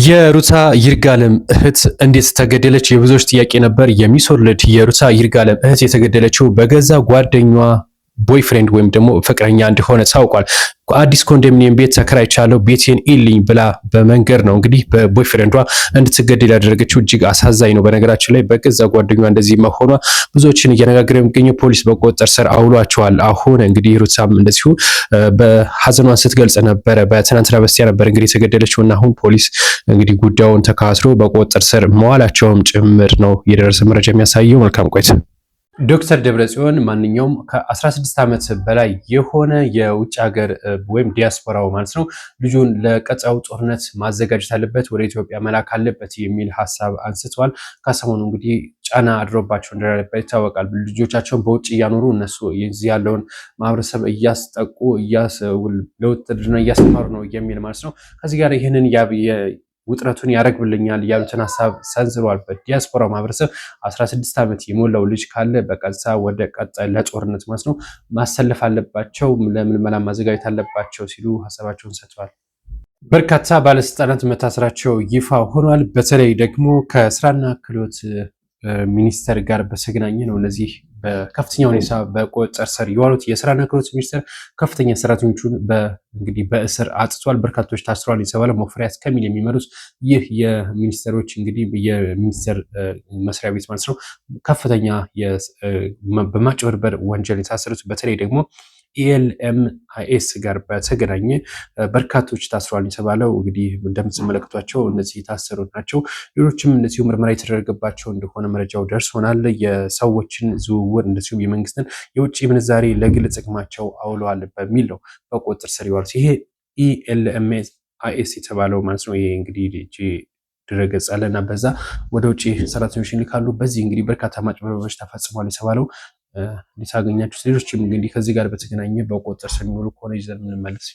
የሩታ ይርጋለም እህት እንዴት ተገደለች? የብዙዎች ጥያቄ ነበር። የሚሶልድ የሩታ ይርጋለም እህት የተገደለችው በገዛ ጓደኛዋ ቦይፍሬንድ ወይም ደግሞ ፍቅረኛ እንደሆነ ታውቋል። አዲስ ኮንዶሚኒየም ቤት ተከራይቻለሁ ቤቴን ኢልኝ ብላ በመንገር ነው እንግዲህ በቦይፍሬንዷ እንድትገደል ያደረገችው። እጅግ አሳዛኝ ነው። በነገራችን ላይ በገዛ ጓደኛዋ እንደዚህ መሆኗ ብዙዎችን እየነጋገረ የሚገኘው ፖሊስ በቁጥጥር ስር አውሏቸዋል። አሁን እንግዲህ ሩታም እንደዚሁ በሀዘኗን ስትገልጽ ነበረ። በትናንትና በስቲያ ነበር እንግዲህ የተገደለችው እና አሁን ፖሊስ እንግዲህ ጉዳዩን ተከታትሎ በቁጥጥር ስር መዋላቸውም ጭምር ነው የደረሰ መረጃ የሚያሳየው። መልካም ቆይታ። ዶክተር ደብረጽዮን ማንኛውም ከ16 ዓመት በላይ የሆነ የውጭ ሀገር ወይም ዲያስፖራው ማለት ነው ልጁን ለቀጣዩ ጦርነት ማዘጋጀት አለበት፣ ወደ ኢትዮጵያ መላክ አለበት የሚል ሀሳብ አንስተዋል። ከሰሞኑ እንግዲህ ጫና አድሮባቸው እንደነበር ይታወቃል። ልጆቻቸውን በውጭ እያኖሩ እነሱ እዚህ ያለውን ማህበረሰብ እያስጠቁ ለውትድርና እያስተማሩ ነው የሚል ማለት ነው። ከዚህ ጋር ይህንን ውጥረቱን ያረግብልኛል ያሉትን ሀሳብ ሰንዝረዋል። በዲያስፖራ ማህበረሰብ 16 ዓመት የሞላው ልጅ ካለ በቀጥታ ወደ ቀጣይ ለጦርነት ማለት ነው ማሰለፍ አለባቸው፣ ለምልመላ ማዘጋጀት አለባቸው ሲሉ ሀሳባቸውን ሰጥተዋል። በርካታ ባለስልጣናት መታሰራቸው ይፋ ሆኗል። በተለይ ደግሞ ከስራና ክህሎት ሚኒስቴር ጋር በተገናኘ ነው እነዚህ በከፍተኛ ሁኔታ በቁጥጥር ስር የዋሉት። የስራና ክህሎት ሚኒስቴር ከፍተኛ ሰራተኞቹን እንግዲህ በእስር አጥቷል። በርካቶች ታስረዋል የተባለ ሙፈሪያት ካሚል የሚመሩት ይህ የሚኒስቴሮች እንግዲህ የሚኒስቴር መስሪያ ቤት ማለት ነው ከፍተኛ በማጭበርበር ወንጀል የታሰሩት በተለይ ደግሞ ኤልኤምአይኤስ ጋር በተገናኘ በርካቶች ታስረዋል የተባለው እንግዲህ እንደምትመለከቷቸው እነዚህ የታሰሩት ናቸው። ሌሎችም እንደዚሁ ምርመራ የተደረገባቸው እንደሆነ መረጃው ደርሶናል። የሰዎችን ዝውውር እንደዚሁም የመንግስትን የውጭ ምንዛሬ ለግል ጥቅማቸው አውለዋል በሚል ነው በቁጥጥር ስር የዋሉት። ይሄ ኤልኤምአይኤስ የተባለው ማለት ነው። ይሄ እንግዲህ ድረገጽ አለና በዛ ወደ ውጭ ሰራተኞች ይልካሉ። በዚህ እንግዲህ በርካታ ማጭበርበሮች ተፈጽሟል የተባለው ሊታገኛችሁ ሌሎችም እንግዲህ ከዚህ ጋር በተገናኘ በቁጥጥር ስር የሚውሉ ከሆነ ይዘን የምንመለስ